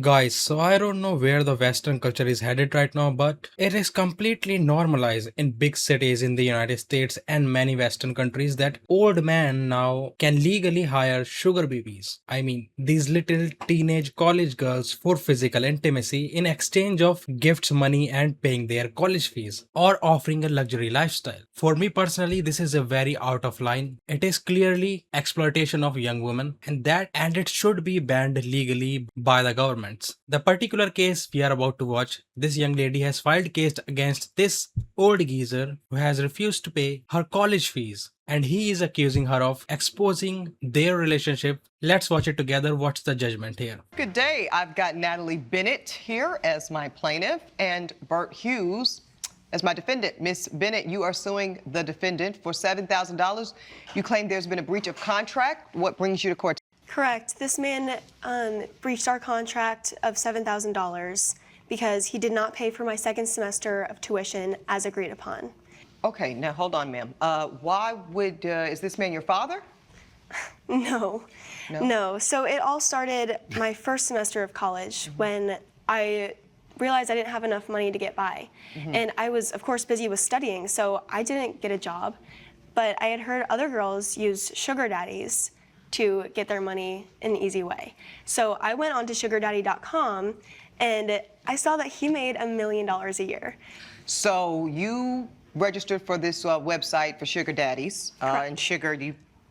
Guys, so I don't know where the Western culture is headed right now, but it is completely normalized in big cities in the United States and many Western countries that old men now can legally hire sugar babies. I mean, these little teenage college girls for physical intimacy in exchange of gifts, money, and paying their college fees or offering a luxury lifestyle. For me personally, this is a very out of line. It is clearly exploitation of young women, and it should be banned legally by the governments. The particular case we are about to watch, this young lady has filed case against this old geezer who has refused to pay her college fees, and he is accusing her of exposing their relationship. Let's watch it together. What's the judgment here? Good day. I've got Natalie Bennett here as my plaintiff and Bert Hughes as my defendant. Miss Bennett, you are suing the defendant for $7,000. You claim there's been a breach of contract. What brings you to court? Correct. This man breached our contract of $7,000 because he did not pay for my second semester of tuition as agreed upon. Okay, now hold on, ma'am. Why would, is this man your father? No. No? No. So it all started my first semester of college when I realized I didn't have enough money to get by. And I was, of course, busy with studying, so I didn't get a job. But I had heard other girls use sugar daddies to get their money in an easy way. So I went on to sugardaddy.com and I saw that he made $1 million a year. So you registered for this website for sugar daddies, and sugar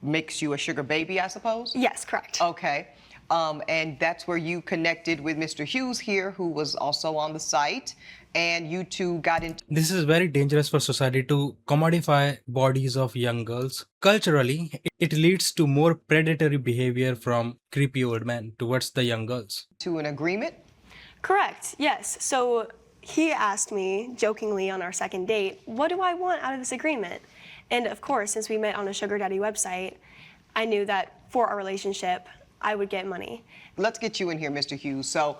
makes you a sugar baby, I suppose? Yes, correct. Okay. And that's where you connected with Mr. Hughes here, who was also on the site, and you two got into... This is very dangerous for society to commodify bodies of young girls. Culturally, it leads to more predatory behavior from creepy old men towards the young girls. to an agreement? Correct, yes. So he asked me jokingly on our second date, what do I want out of this agreement? And of course, since we met on a sugar daddy website, I knew that for our relationship, I would get money. Let's get you in here, Mr. Hughes. So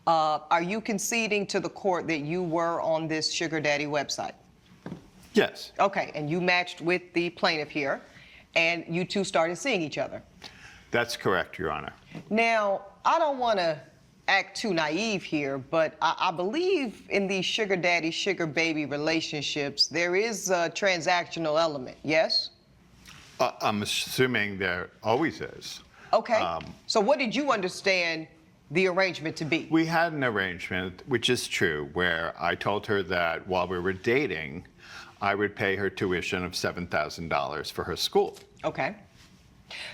are you conceding to the court that you were on this sugar daddy website? Yes. Okay, and you matched with the plaintiff here, and you two started seeing each other. That's correct, Your Honor. Now, I don't want to act too naive here, but I believe in these sugar daddy, sugar baby relationships, there is a transactional element, yes? I'm assuming there always is. Okay. So what did you understand the arrangement to be? We had an arrangement, which is true, where I told her that while we were dating, I would pay her tuition of $7,000 for her school. Okay.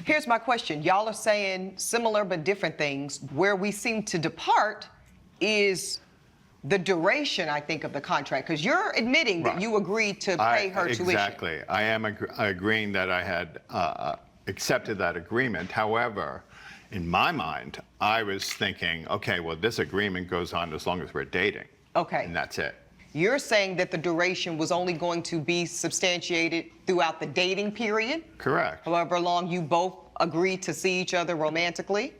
Here's my question. Y'all are saying similar but different things. Where we seem to depart is the duration, I think, of the contract, because you're admitting that Right. you agreed to pay her tuition. Exactly. I am agreeing that I had accepted that agreement. However, in my mind, I was thinking, okay, well, this agreement goes on as long as we're dating. Okay. And that's it. You're saying that the duration was only going to be substantiated throughout the dating period, Correct. however long you both agreed to see each other romantically.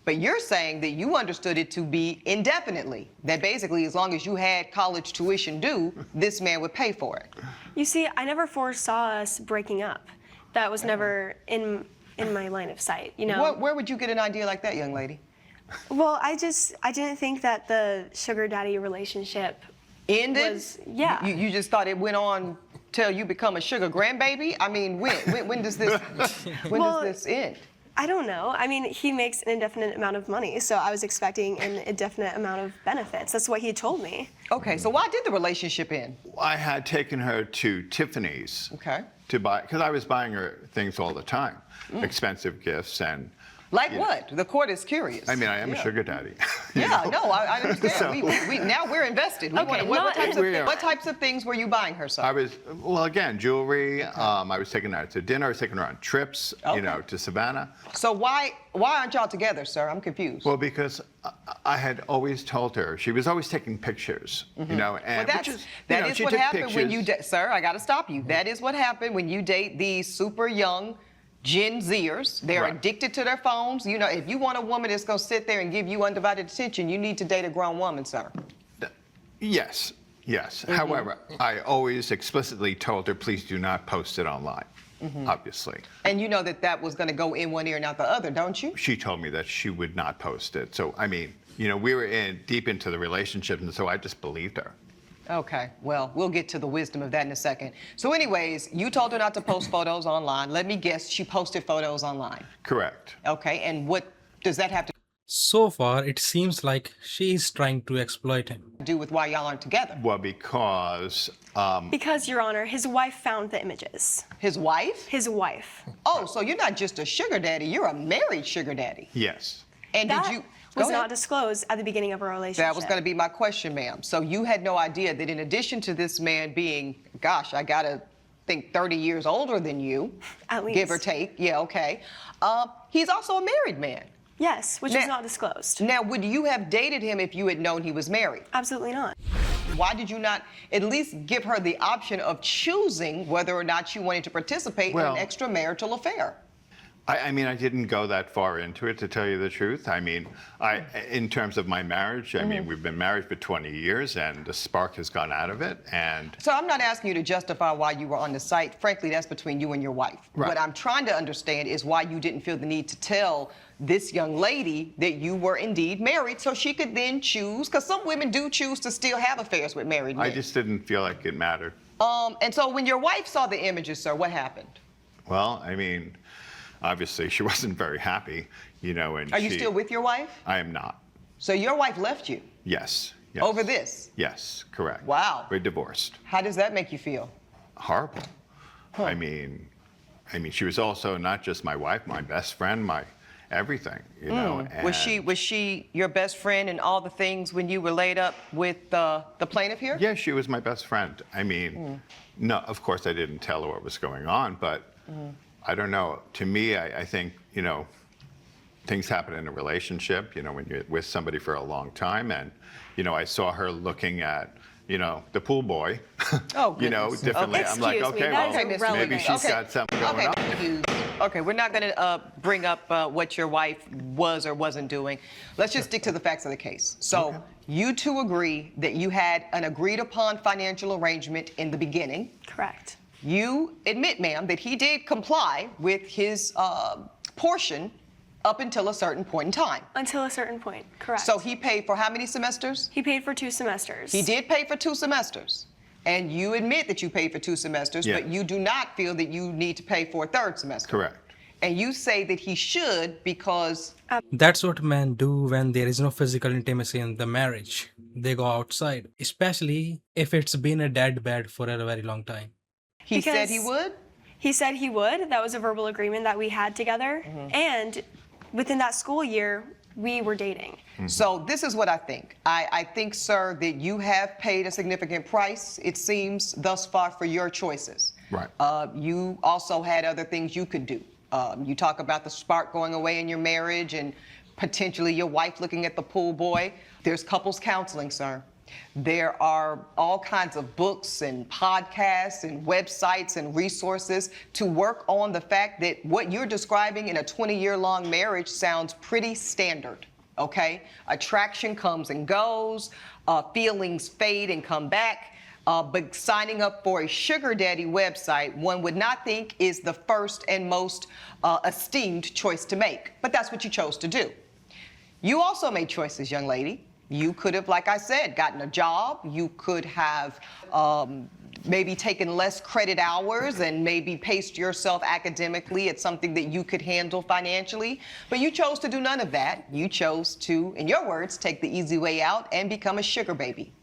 But you're saying that you understood it to be indefinitely, that basically as long as you had college tuition due, this man would pay for it. You see, I never foresaw us breaking up. That was never in my line of sight, you know? Where would you get an idea like that, young lady? Well, I didn't think that the sugar daddy relationship Ended? yeah. You just thought it went on till you become a sugar grandbaby? I mean, when does this Well, does this end? I don't know. I mean, he makes an indefinite amount of money, so I was expecting an indefinite amount of benefits. That's what he told me. Okay, so why did the relationship end? I had taken her to Tiffany's Okay. to buy, because I was buying her things all the time, expensive gifts and. Like Yeah. what? The court is curious. I mean, I am Yeah. a sugar daddy. you Yeah, know? no, I understand. So- Now we're invested. We Okay, wanna- what, not- types of, We are. what types of things were you buying her, sir? I was, well, again, jewelry. I was taking her out to dinner. I was taking her on trips, Okay. you know, to Savannah. So why aren't y'all together, sir? I'm confused. Well, because I had always told her, she was always taking pictures, you know, and Well, which is, you that know, is she what took happened when you pictures. date, sir. I got to stop you. That is what happened when you date these super young Gen Zers. They're Right. addicted to their phones. You know, if you want a woman that's going to sit there and give you undivided attention, you need to date a grown woman, sir. Yes, yes. However, I always explicitly told her, please do not post it online, obviously. And you know that that was going to go in one ear and out the other, don't you? She told me that she would not post it. So, I mean, we were deep into the relationship, and so I just believed her. Okay, well, we'll get to the wisdom of that in a second. So anyways, you told her not to post photos online. Let me guess, she posted photos online. Correct. Okay, and what does that have to So far, it seems like she is trying to exploit him. do with why y'all aren't together? Well, because Because, Your Honor, his wife found the images. His wife? His wife. Oh, so you're not just a sugar daddy, you're a married sugar daddy. yes, And That did you was Go not ahead. disclosed at the beginning of our relationship. That was going to be my question, ma'am. So you had no idea that in addition to this man being, gosh, I gotta think 30 years older than you, At give or least. take. Yeah, okay. He's also a married man. Yes, which Now- was not disclosed. Now, would you have dated him if you had known he was married? Absolutely not. Why did you not at least give her the option of choosing whether or not you wanted to participate in Well- an extramarital affair? I mean, I didn't go that far into it, to tell you the truth. I mean, in terms of my marriage, I mean, we've been married for 20 years, and the spark has gone out of it, and So I'm not asking you to justify why you were on the site. Frankly, that's between you and your wife. Right. What I'm trying to understand is why you didn't feel the need to tell this young lady that you were indeed married so she could then choose, because some women do choose to still have affairs with married men. I just didn't feel like it mattered. And so when your wife saw the images, sir, what happened? Well, I mean, obviously she wasn't very happy, and Are you still with your wife? I am not. So your wife left you Yes. Yes. over this. Yes, correct. Wow. We're divorced. How does that make you feel? Horrible. I mean, she was also not just my wife, my best friend, my everything, Was and- she your best friend and all the things when you were laid up with the plaintiff here? Yeah, she was my best friend. I mean, no, of course I didn't tell her what was going on, but I don't know. To me, I think, things happen in a relationship, when you're with somebody for a long time. And, I saw her looking at, the pool boy, Oh, goodness. differently. I'm like, Excuse me, okay, that is well, Miss irrelevant. maybe Hughes. she's got something going on. Mr. Hughes. Okay, we're not going to bring up what your wife was or wasn't doing. Let's just stick to the facts of the case. So you two agree that you had an agreed upon financial arrangement in the beginning. Correct. You admit, ma'am, that he did comply with his portion up until a certain point in time. Until a certain point. Correct. So he paid for how many semesters? He paid for 2 semesters. He did pay for 2 semesters. And you admit that you paid for 2 semesters, Yeah. but you do not feel that you need to pay for a 3rd semester. Correct. And you say that he should because That's what men do when there is no physical intimacy in the marriage. They go outside, especially if it's been a dead bed for a very long time. he said he Because- would? He said he would. That was a verbal agreement that we had together. And within that school year, we were dating. So this is what I think. I think, sir, that you have paid a significant price, it seems, thus far for your choices. Right. You also had other things you could do. You talk about the spark going away in your marriage and potentially your wife looking at the pool boy. There's couples counseling, sir. There are all kinds of books and podcasts and websites and resources to work on the fact that what you're describing in a 20-year-long marriage sounds pretty standard, okay? Attraction comes and goes, feelings fade and come back, but signing up for a sugar daddy website, one would not think is the first and most esteemed choice to make, but that's what you chose to do. You also made choices, young lady. You could have, like I said, gotten a job. You could have maybe taken less credit hours and maybe paced yourself academically at something that you could handle financially. But you chose to do none of that. You chose to, in your words, take the easy way out and become a sugar baby.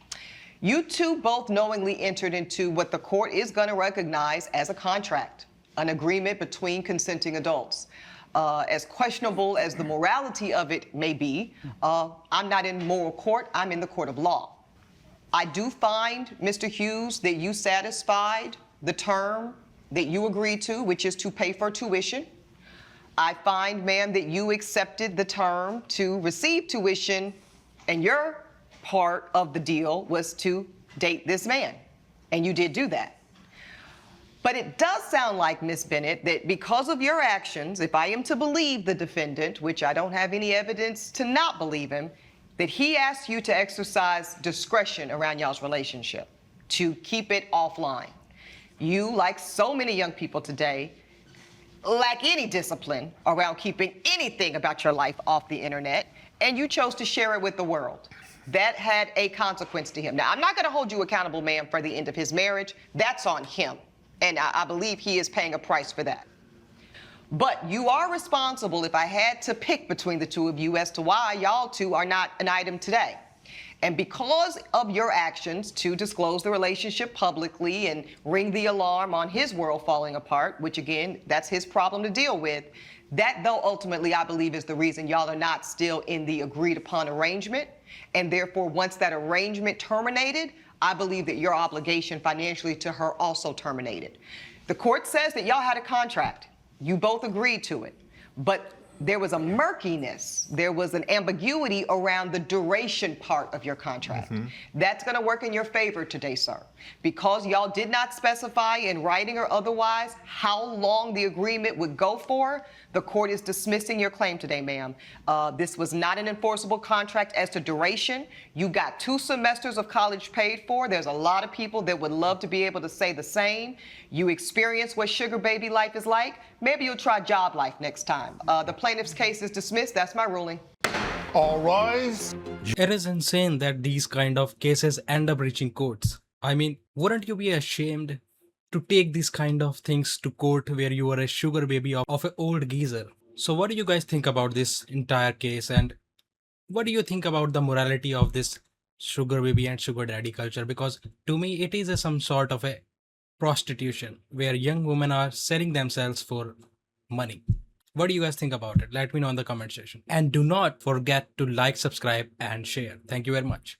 You two both knowingly entered into what the court is going to recognize as a contract, an agreement between consenting adults. As questionable as the morality of it may be, I'm not in moral court, I'm in the court of law. I do find, Mr. Hughes, that you satisfied the term that you agreed to, which is to pay for tuition. I find, ma'am, that you accepted the term to receive tuition, and your part of the deal was to date this man, and you did do that. But it does sound like, Ms. Bennett, that because of your actions, if I am to believe the defendant, which I don't have any evidence to not believe him, that he asked you to exercise discretion around y'all's relationship, to keep it offline. You, like so many young people today, lack any discipline around keeping anything about your life off the internet. and you chose to share it with the world. That had a consequence to him. Now, I'm not going to hold you accountable, ma'am, for the end of his marriage. That's on him. And I believe he is paying a price for that. But you are responsible, if I had to pick between the two of you, as to why y'all two are not an item today. And because of your actions to disclose the relationship publicly and ring the alarm on his world falling apart, which again, that's his problem to deal with, that though ultimately I believe is the reason y'all are not still in the agreed upon arrangement. And therefore, once that arrangement terminated, I believe that your obligation financially to her also terminated. The court says that y'all had a contract. You both agreed to it. But there was a murkiness, there was an ambiguity around the duration part of your contract. That's going to work in your favor today, sir. Because y'all did not specify in writing or otherwise how long the agreement would go for, the court is dismissing your claim today, ma'am. This was not an enforceable contract as to duration. You got 2 semesters of college paid for. There's a lot of people that would love to be able to say the same. You experience what sugar baby life is like. Maybe you'll try job life next time. The plaintiff's case is dismissed. That's my ruling. All rise. It is insane that these kind of cases end up reaching courts. I mean, wouldn't you be ashamed to take these kind of things to court where you are a sugar baby of an old geezer? So what do you guys think about this entire case, and what do you think about the morality of this sugar baby and sugar daddy culture? Because to me, it is some sort of a prostitution where young women are selling themselves for money. What do you guys think about it? Let me know in the comment section. And do not forget to like, subscribe, and share. Thank you very much.